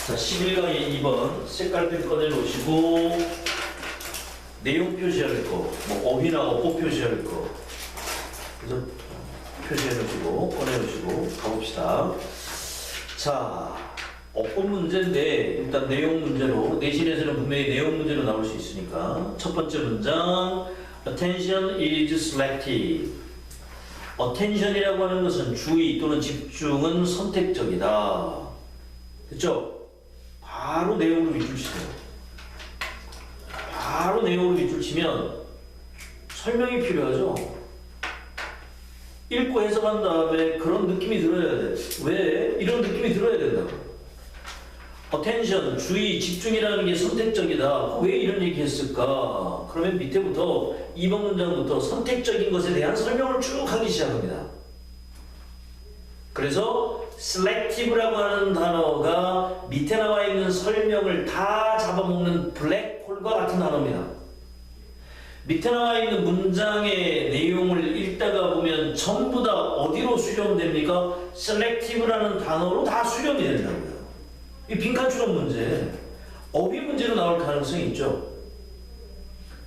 자, 11강의 2번 색깔펜 꺼내놓으시고 내용 표시할 거, 뭐 어휘나 어법 표시할 거 그래서 표시해놓으시고 꺼내놓으시고 가봅시다. 자, 어법 문제인데 일단 내용 문제로 내신에서는 분명히 내용 문제로 나올 수 있으니까 첫 번째 문장 Attention is selective. Attention이라고 하는 것은 주의 또는 집중은 선택적이다. 그쵸? 바로 내용으로 밑줄 치세요. 바로 내용으로 밑줄 치면 설명이 필요하죠. 읽고 해석한 다음에 그런 느낌이 들어야 돼. 왜? 이런 느낌이 들어야 된다고. Attention, 주의, 집중이라는 게 선택적이다. 왜 이런 얘기 했을까? 그러면 밑에부터 2번 문장부터 선택적인 것에 대한 설명을 쭉 하기 시작합니다. 그래서 selective라고 하는 단어가 밑에 나와 있는 설명을 다 잡아먹는 블랙홀과 같은 단어입니다. 밑에 나와 있는 문장의 내용을 읽다가 보면 전부 다 어디로 수렴됩니까? selective라는 단어로 다 수렴이 된다고요. 이 빈칸 추론 문제, 어휘 문제로 나올 가능성이 있죠.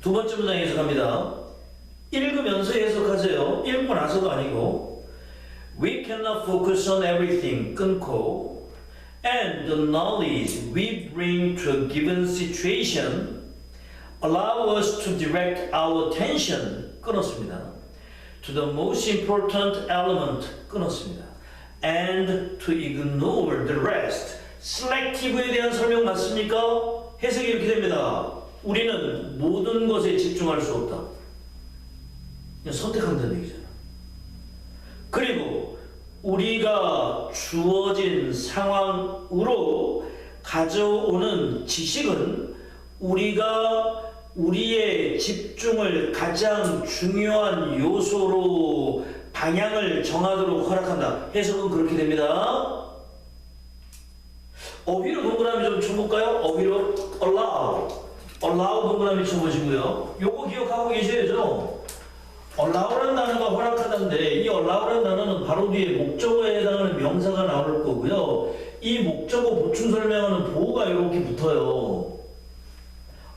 두 번째 문장 해석합니다. 읽으면서 해석하세요. 읽고 나서도 아니고. We cannot focus on everything, 끊고 and the knowledge we bring to a given situation allow us to direct our attention, 끊었습니다. To the most important element, 끊었습니다. And to ignore the rest. selective에 대한 설명 맞습니까? 해석이 이렇게 됩니다. 우리는 모든 것에 집중할 수 없다. 그냥 선택한다는 얘기잖아. 그리고 우리가 주어진 상황으로 가져오는 지식은 우리가 우리의 집중을 가장 중요한 요소로 방향을 정하도록 허락한다. 해석은 그렇게 됩니다. 어휘로 동그라미 좀 쳐볼까요? 어휘로 allow 동그라미 쳐보시고요. 요거 기억하고 계셔야죠. allow라는 단어가 허락하다인데 이 allow라는 단어는 바로 뒤에 목적어에 해당하는 명사가 나올 거고요. 이 목적어 보충 설명하는 보호가 이렇게 붙어요.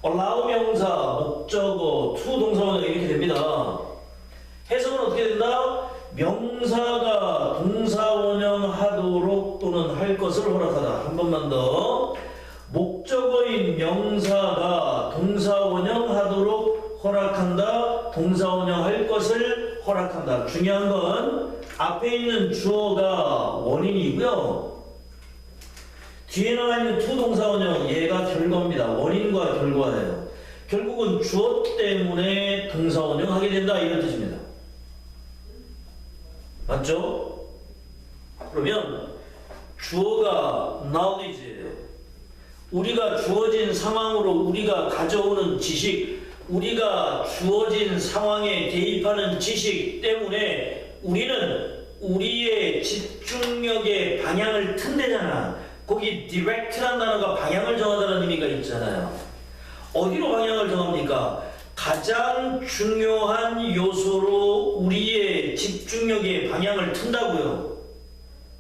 allow 명사, 목적어, to 동사원어 이렇게 됩니다. 해석은 어떻게 된다? 명사가 동사원형하도록 또는 할 것을 허락하다. 한 번만 더. 목적어인 명사가 동사원형하도록 허락한다. 동사원형할 것을 허락한다. 중요한 건 앞에 있는 주어가 원인이고요. 뒤에 나와 있는 to 동사원형 얘가 결과입니다. 원인과 결과예요. 결국은 주어 때문에 동사원형 하게 된다 이런 뜻입니다. 맞죠? 그러면 주어가 knowledge예요. 우리가 주어진 상황으로 우리가 가져오는 지식, 우리가 주어진 상황에 대입하는 지식 때문에 우리는 우리의 집중력의 방향을 튼대잖아. 거기 direct라는 단어가 방향을 정하다는 의미가 있잖아요. 어디로 방향을 정합니까? 가장 중요한 요소로 우리의 집중력의 방향을 튼다고요.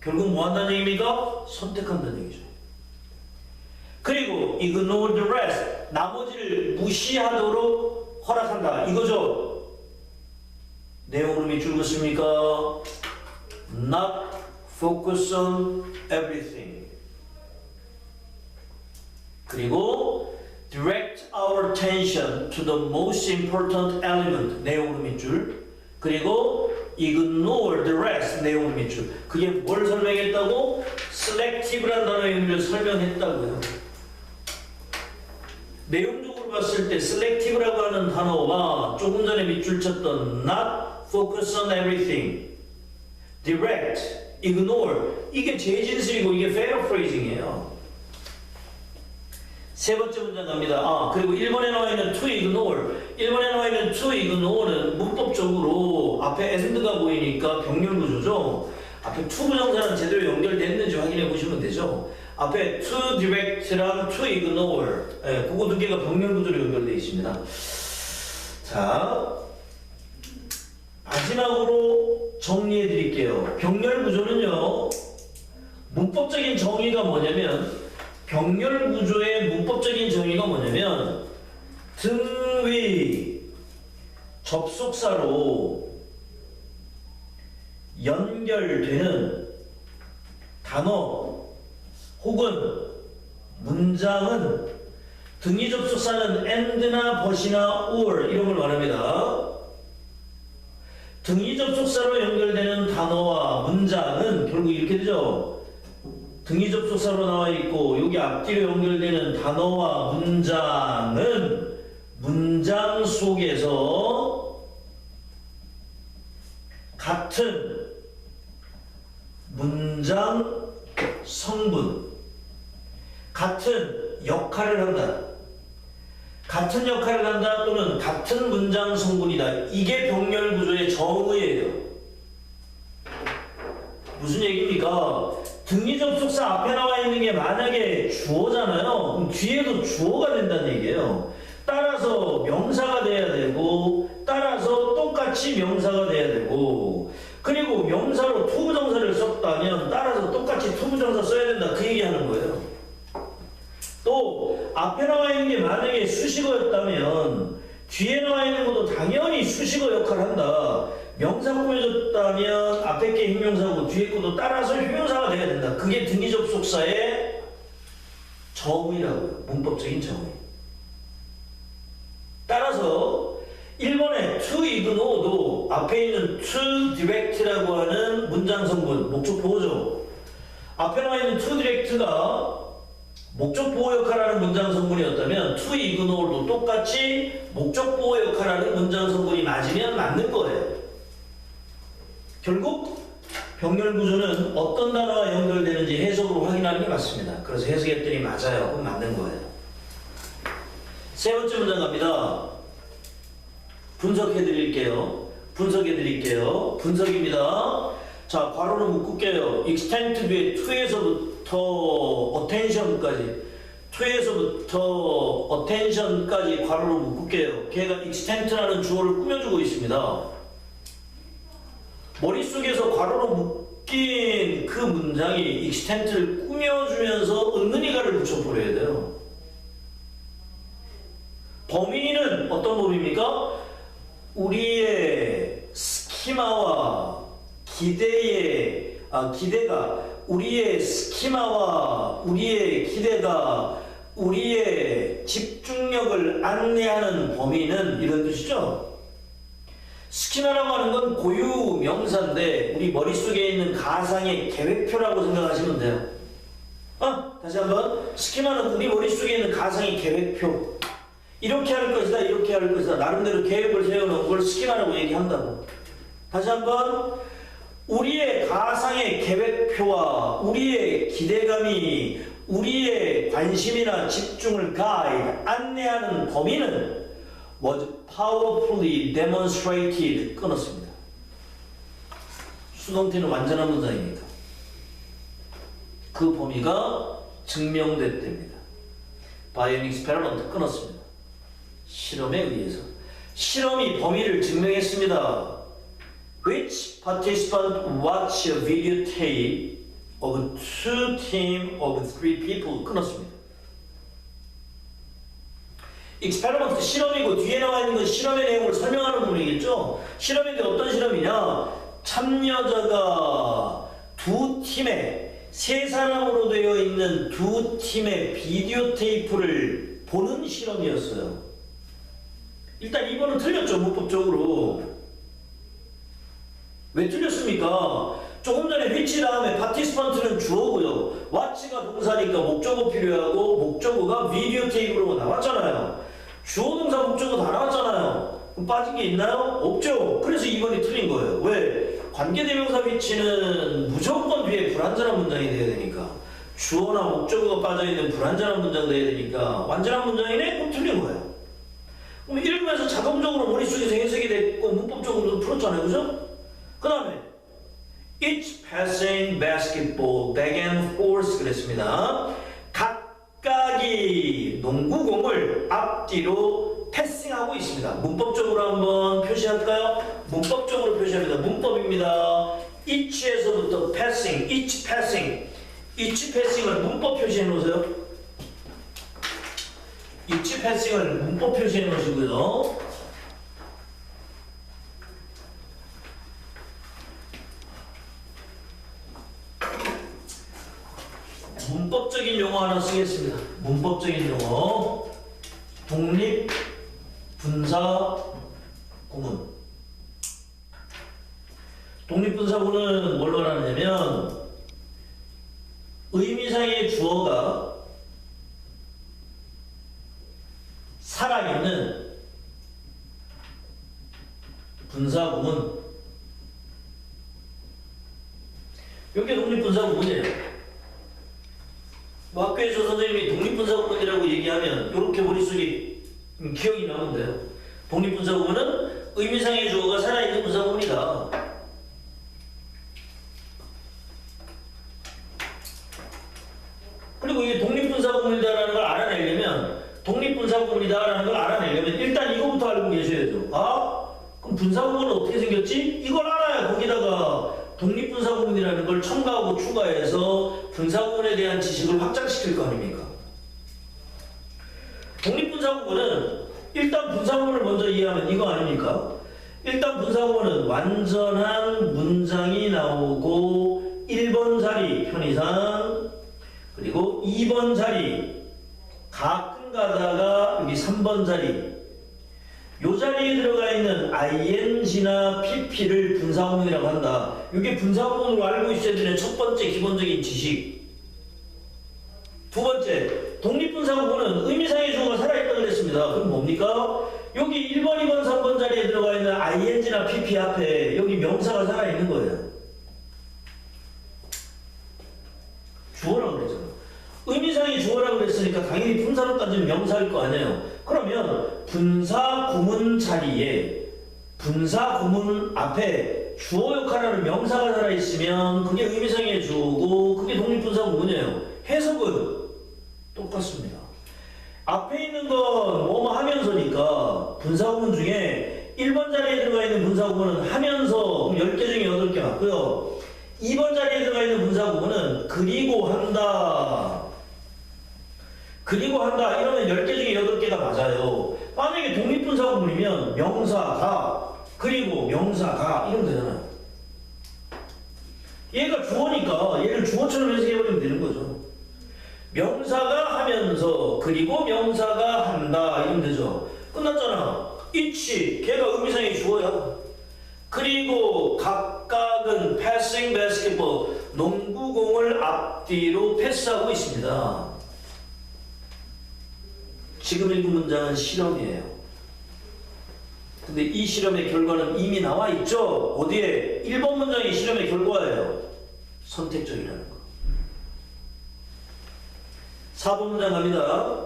결국 뭐 한다는 얘기입니까? 선택한다는 얘기죠. 그리고 ignore the rest, 나머지를 무시하도록 허락한다. 이거죠. 내용으로 밑줄 긋습니까? Not focus on everything. 그리고 direct our attention to the most important element. 내용으로 밑줄. 그리고 ignore the rest. 내용으로 밑줄. 그게 뭘 설명했다고? selective라는 단어의 의미를 설명했다고요. 내용적으로 봤을 때 selective라고 하는 단어와 조금 전에 밑줄 쳤던 not focus on everything, direct, ignore 이게 재진술이고 이게 paraphrasing이에요. 세 번째 문장 갑니다. 그리고 1번에 나와 있는 to ignore. 1번에 나와 있는 to ignore는 문법적으로 앞에 and가 보이니까 병렬 구조죠. 앞에 to 부정사는 제대로 연결됐는지 확인해 보시면 되죠. 앞에 to direct랑 to ignore. 그거 두 개가 병렬 구조로 연결되어 있습니다. 자, 마지막으로 정리해 드릴게요. 병렬 구조는요. 문법적인 정의가 뭐냐면 병렬 구조의 문법적인 정의가 뭐냐면 등위 접속사로 연결되는 단어 혹은 문장은 등위 접속사는 and나 but이나 or 이런 걸 말합니다. 등위 접속사로 연결되는 단어와 문장은 결국 이렇게 되죠. 등위 접속사로 나와 있고 여기 앞뒤로 연결되는 단어와 문장은 문장 속에서 같은 문장 성분, 같은 역할을 한다. 같은 역할을 한다 또는 같은 문장 성분이다. 이게 병렬 구조의 정의예요. 무슨 얘기입니까? 등위 접속사 앞에 나와 있는 게 만약에 주어잖아요. 그럼 뒤에도 주어가 된다는 얘기예요. 따라서 명사가 돼야 되고 따라서 똑같이 명사가 돼야 되고 그리고 명사로 투부정사를 썼다면 따라서 똑같이 투부정사 써야 된다. 그 얘기하는 거예요. 또 앞에 나와 있는 게 만약에 수식어였다면 뒤에 나와 있는 것도 당연히 수식어 역할을 한다. 명사 꾸며졌다면 앞에 게 형용사고 뒤에 것도 따라서 형용사가 돼야 된다. 그게 등위 접속사의 정의라고요. 문법적인 정의. 따라서 1번에 to ignore도 앞에 있는 to direct라고 하는 문장 성분, 목적 보호죠. 앞에 나와 있는 to direct가 목적 보호 역할하는 문장 성분이었다면 to ignore도 똑같이 목적 보호 역할하는 문장 성분이 맞으면 맞는 거예요. 결국 병렬 구조는 어떤 단어와 연결되는지 해석으로 확인하는 게 맞습니다. 그래서 해석했더니 맞아요. 그럼 맞는 거예요. 세 번째 문장 갑니다. 분석해 드릴게요. 분석입니다. 자, 괄호로 묶을게요. extend 뒤에 to에서부터 attention까지 괄호로 묶을게요. 걔가 extend라는 주어를 꾸며주고 있습니다. 머릿속에서 괄호로 묶인 그 문장이 extend를 꾸며주면서 은근히가를 붙여버려야 돼요. 범위는 어떤 범위입니까? 우리의 스키마와 기대가 우리의 스키마와 우리의 기대가 우리의 집중력을 안내하는 범위는 이런 뜻이죠. 스키마라고 하는 건 고유 명사인데 우리 머릿속에 있는 가상의 계획표라고 생각하시면 돼요. 다시 한번. 스키마는 우리 머릿속에 있는 가상의 계획표. 이렇게 할 것이다, 이렇게 할 것이다. 나름대로 계획을 세워놓은 걸 스키마라고 얘기한다고. 다시 한번. 우리의 가상의 계획표와 우리의 기대감이 우리의 관심이나 집중을 안내하는 범위는 was powerfully demonstrated 끊었습니다. 수동태는 완전한 문장이니까 그 범위가 증명됐답니다. by an experiment 끊었습니다. 실험에 의해서 실험이 범위를 증명했습니다. Which participant watched a videotape of two teams of 3 people 끊었습니다. experiment 실험이고 뒤에 나와 있는 건 실험의 내용을 설명하는 부분이겠죠. 실험인데 어떤 실험이냐? 참여자가 두 팀에 3사람으로 되어 있는 두 팀의 비디오 테이프를 보는 실험이었어요. 일단 2번은 틀렸죠. 문법적으로. 왜 틀렸습니까? 조금 전에 which 다음에 participant는 주어고요. watch가 동사니까 목적어 필요하고 목적어가 비디오 테이프로 나왔잖아요. 주어 동사 목적어 다 나왔잖아요. 그럼 빠진 게 있나요? 없죠. 그래서 2번이 틀린 거예요. 왜? 관계대명사 위치는 무조건 뒤에 불완전한 문장이 돼야 되니까 주어나 목적어가 빠져있는 불완전한 문장 돼야 되니까 완전한 문장이네? 그럼 틀린 거예요. 그럼 읽으면서 자동적으로 머릿속에서 해석이 됐고 문법적으로도 풀었잖아요. 그죠? 그 다음에 each passing basketball back and forth 그랬습니다. 각각이 농구공을 앞뒤로 패싱하고 있습니다. 문법적으로 한번 표시할까요? 문법적으로 표시합니다. 문법입니다. each에서부터 passing, each passing을 문법 표시해 놓으세요. 패싱을 문법 표시해 놓으시고요. 문법적인 용어 하나 쓰겠습니다. 문법적인 용어. 독립 분사 구문. 독립 분사 구문은 뭘 말하냐면 의미상의 주어가 살아있는 분사 구문. 이게 독립 분사 구문이에요. 학교에서 선생님이 독립분사구문이라고 얘기하면 이렇게 머릿속에 기억이 나는데요. 독립분사구문은 의미상의 주어가 살아있는 분사구문이다. 그리고 이게 독립분사구문이다라는 걸 알아내려면 독립분사구문이다라는 걸 알아내려면 일단 이거부터 알고 계셔야죠. 아? 그럼 분사구문은 어떻게 생겼지? 이걸 알아야 거기다가 독립분사구문이라는 걸 첨가하고 추가해서 분사구문에 대한 지식을 확장시킬 거 아닙니까? 독립분사구문은 일단 분사구문을 먼저 이해하면 이거 아닙니까? 일단 분사구문은 완전한 문장이 나오고 1번 자리 편의상 그리고 2번 자리 가끔 가다가 여기 3번 자리 요 자리에 들어가 있는 ing나 pp를 분사구문이라고 한다. 이게 분사구문으로 알고 있어야 되는 첫 번째 기본적인 지식. 두 번째, 독립분사구문은 의미상의 주어가 살아있다고 그랬습니다. 그럼 뭡니까? 여기 1번, 2번, 3번 자리에 들어가 있는 ing나 pp 앞에 여기 명사가 살아있는 거예요. 주어라고 그랬잖아요. 의미상의 주어라고 그랬으니까 당연히 분사로 따지면 명사일 거 아니에요. 그러면 분사 구문 자리에 분사 구문 앞에 주어 역할하는 명사가 살아있으면 그게 의미상의 주어고 그게 독립분사 구문이에요. 해석은 똑같습니다. 앞에 있는 건 뭐뭐 하면서니까 분사 구문 중에 1번 자리에 들어가 있는 분사 구문은 하면서 10개 중에 8개 맞고요. 2번 자리에 들어가 있는 분사 구문은 그리고 한다. 그리고 한다 이러면 10개 중에 8개가 맞아요. 만약에 독립분사구문이면 명사가 그리고 명사가 이러면 되잖아요. 얘가 주어니까 얘를 주어처럼 해석해버리면 되는 거죠. 명사가 하면서 그리고 명사가 한다 이러면 되죠. 끝났잖아. 이치 걔가 의미상의 주어야. 그리고 각각은 passing basketball 농구공을 앞뒤로 패스하고 있습니다. 지금 읽은 문장은 실험이에요. 근데 이 실험의 결과는 이미 나와 있죠? 어디에? 1번 문장이 실험의 결과예요. 선택적이라는 거. 4번 문장 갑니다.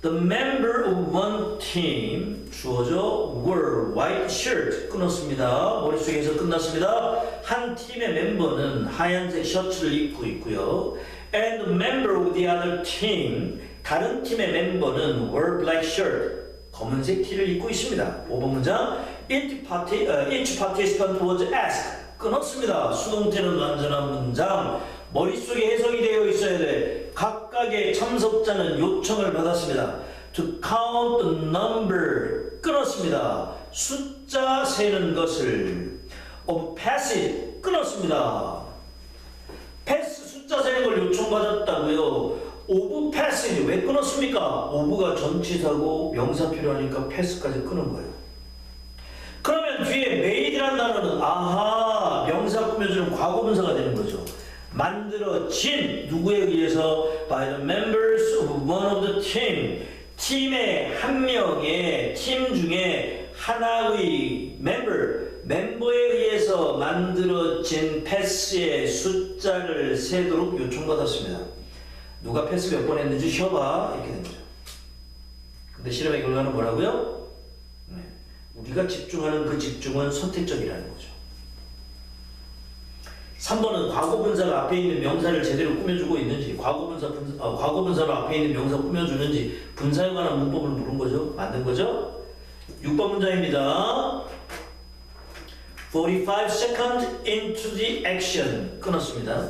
The member of one team 주어져 were white shirt 끊었습니다. 머릿속에서 끝났습니다. 한 팀의 멤버는 하얀색 셔츠를 입고 있고요. And the member of the other team 다른 팀의 멤버는 were black shirt 검은색 티를 입고 있습니다. 5번 문장 each participant was asked 끊었습니다. 수동태는 완전한 문장 머릿속에 해석이 되어 있어야 돼. 각각의 참석자는 요청을 받았습니다. To count the number 끊었습니다. 숫자 세는 것을 of passage 끊었습니다. 패스 숫자 세는 걸 요청받았다고요. of passage 왜 끊었습니까? of가 전치사고 명사 필요하니까 패스까지 끊은 거예요. 그러면 뒤에 made란 단어는 아하 명사 꾸며주는 과거분사가 되는 거죠. 만들어진 누구에 의해서 by the members of one of the team 팀의 한 명의 팀 중에 하나의 멤버에 의해서 만들어진 패스의 숫자를 세도록 요청받았습니다. 누가 패스 몇 번 했는지 쉬어봐 이렇게 된 거죠. 근데 실험의 결과는 뭐라고요? 우리가 집중하는 그 집중은 선택적이라는 거죠. 3번은 과거분사가 앞에 있는 명사를 제대로 꾸며주고 있는지 과거분사로 앞에 있는 명사 꾸며주는지 분사에 관한 문법을 물은 거죠. 만든 거죠. 6번 문장입니다. 45 seconds into the action 끊었습니다.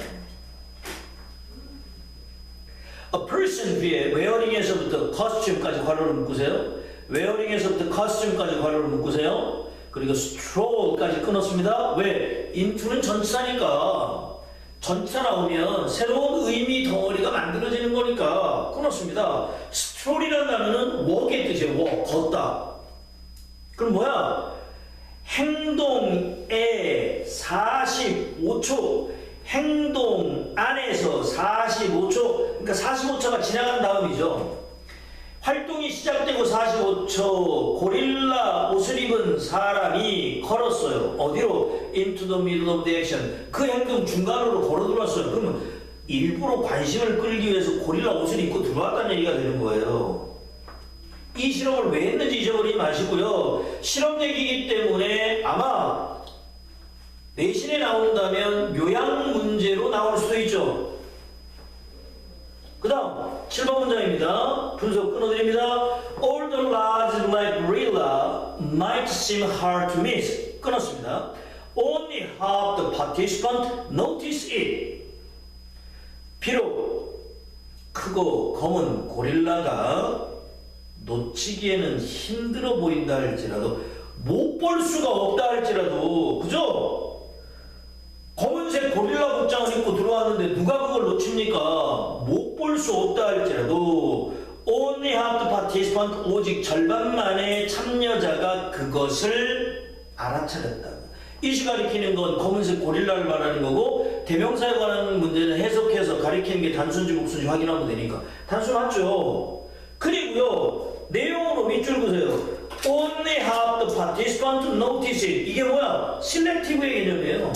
A person 뒤에 wearing에서부터 costume까지 괄호를 묶으세요. wearing에서부터 costume까지 괄호를 묶으세요. 그리고 stroll까지 끊었습니다. 왜? into는 전치사니까 전치사 나오면 새로운 의미 덩어리가 만들어지는 거니까 끊었습니다. stroll이라는 단어는 walk의 뜻이에요. walk, 걷다. 그럼 뭐야? 행동에 45초, 행동 안에서 45초, 그러니까 45초가 지나간 다음이죠. 활동이 시작되고 45초, 고릴라 옷을 입은 사람이 걸었어요. 어디로? Into the middle of the action. 그 행동 중간으로 걸어 들어왔어요. 그러면 일부러 관심을 끌기 위해서 고릴라 옷을 입고 들어왔다는 얘기가 되는 거예요. 이 실험을 왜 했는지 잊어버리지 마시고요. 실험 얘기이기 때문에 아마 내신에 나온다면 요양 문제로 나올 수도 있죠. 그 다음 7번 문장입니다. 분석 끊어드립니다. All the lads like gorilla might seem hard to miss. 끊었습니다. Only half the participants notice it. 비록 크고 검은 고릴라가 놓치기에는 힘들어 보인다 할지라도 못 볼 수가 없다 할지라도 그죠? 검은색 고릴라 복장을 입고 들어왔는데 누가 그걸 놓칩니까? 못 볼 수 없다 할지라도 only half the participant 오직 절반만의 참여자가 그것을 알아차렸다. 이시 가리키는 건 검은색 고릴라를 말하는 거고 대명사에 관한 문제는 해석해서 가리키는 게 단순지 복순지 확인하면 되니까 단순하죠. 그리고요 내용으로 밑줄 보세요. Only half the participants notice it. 이게 뭐야? 셀렉티브의 개념이에요.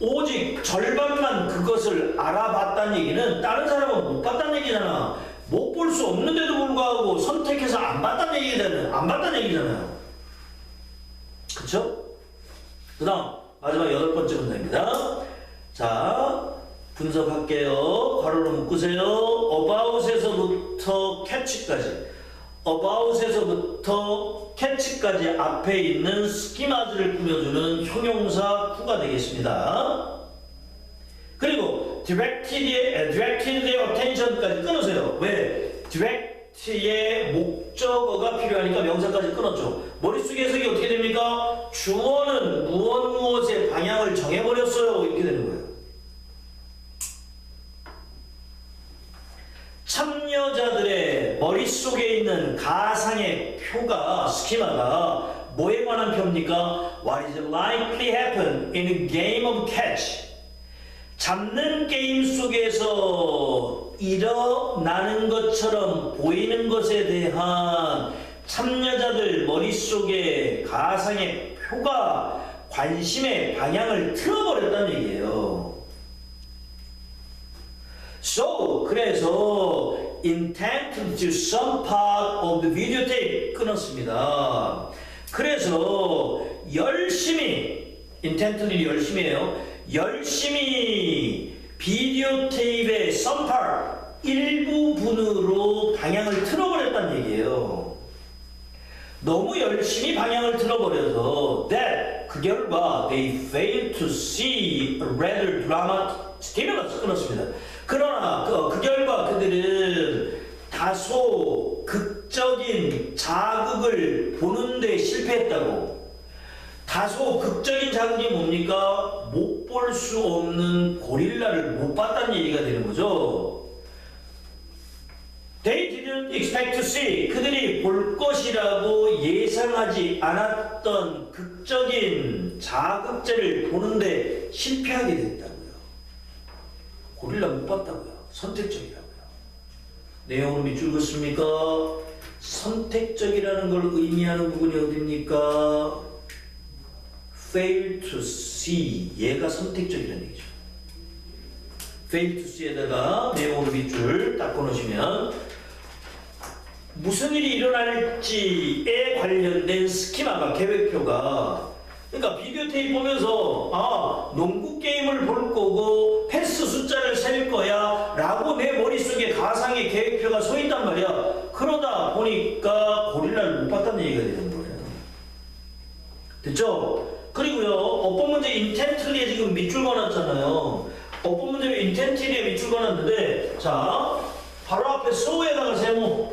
오직 절반만 그것을 알아봤다는 얘기는 다른 사람은 못 봤다는 얘기잖아. 못 볼 수 없는데도 불구하고 선택해서 안 봤다는 얘기잖아요. 안 봤다는 얘기잖아요. 그쵸? 그 다음 마지막 8번째 문장입니다. 자 분석할게요. 괄호로 묶으세요. about에서부터 catch까지 about에서부터 catch까지 앞에 있는 스키마즈를 꾸며주는 형용사 후가 되겠습니다. 그리고 directed their attention까지 끊으세요. 왜? direct의 목적어가 필요하니까 명사까지 끊었죠. 머릿속에 해석이 어떻게 됩니까? 주어는 무엇의 방향을 정해버렸어요. 이렇게 되는 거예요. 참여자들의 머릿속에 있는 가상의 표가 스키마가 뭐에 관한 표입니까? What is likely happen in a game of catch? 잡는 게임 속에서 일어나는 것처럼 보이는 것에 대한 참여자들 머릿속에 가상의 표가 관심의 방향을 틀어버렸다는 얘기예요. So, 그래서 intend to do some part of the videotape 끊었습니다. 그래서 열심히 intently 열심히예요. 열심히 비디오 테이프의 some part 일부분으로 방향을 틀어버렸다는 얘기예요. 너무 열심히 방향을 틀어버려서 that 그 결과 they failed to see a rather dramatic stimulus 끊었습니다. 그러나 그 결과 그들은 다소 극적인 자극을 보는데 실패했다고. 다소 극적인 자극이 뭡니까? 못 볼 수 없는 고릴라를 못 봤다는 얘기가 되는 거죠. They didn't expect to see. 그들이 볼 것이라고 예상하지 않았던 극적인 자극제를 보는데 실패하게 됐다고요. 고릴라 못 봤다고요. 선택적이라고요. 내용을 밑줄 긋습니까? 선택적이라는 걸 의미하는 부분이 어딥니까? fail to see. 얘가 선택적이라는 얘기죠. fail to see에다가 내용을 밑줄 딱 끊으시면 무슨 일이 일어날지에 관련된 스키마가 계획표가 그러니까 비디오 테이프 보면서 농구 게임을 볼 거고 패스 숫자를 셀 거야 라고 내 머릿속에 가상의 계획표가 서 있단 말이야. 그러다 보니까 고릴라를 못 봤다는 얘기가 되는 거예요. 됐죠? 그리고요 어법 문제 intently에 지금 밑줄 그어놨잖아요. 어법 문제로 intently에 밑줄 그어놨는데 자 바로 앞에 so에다가 세모.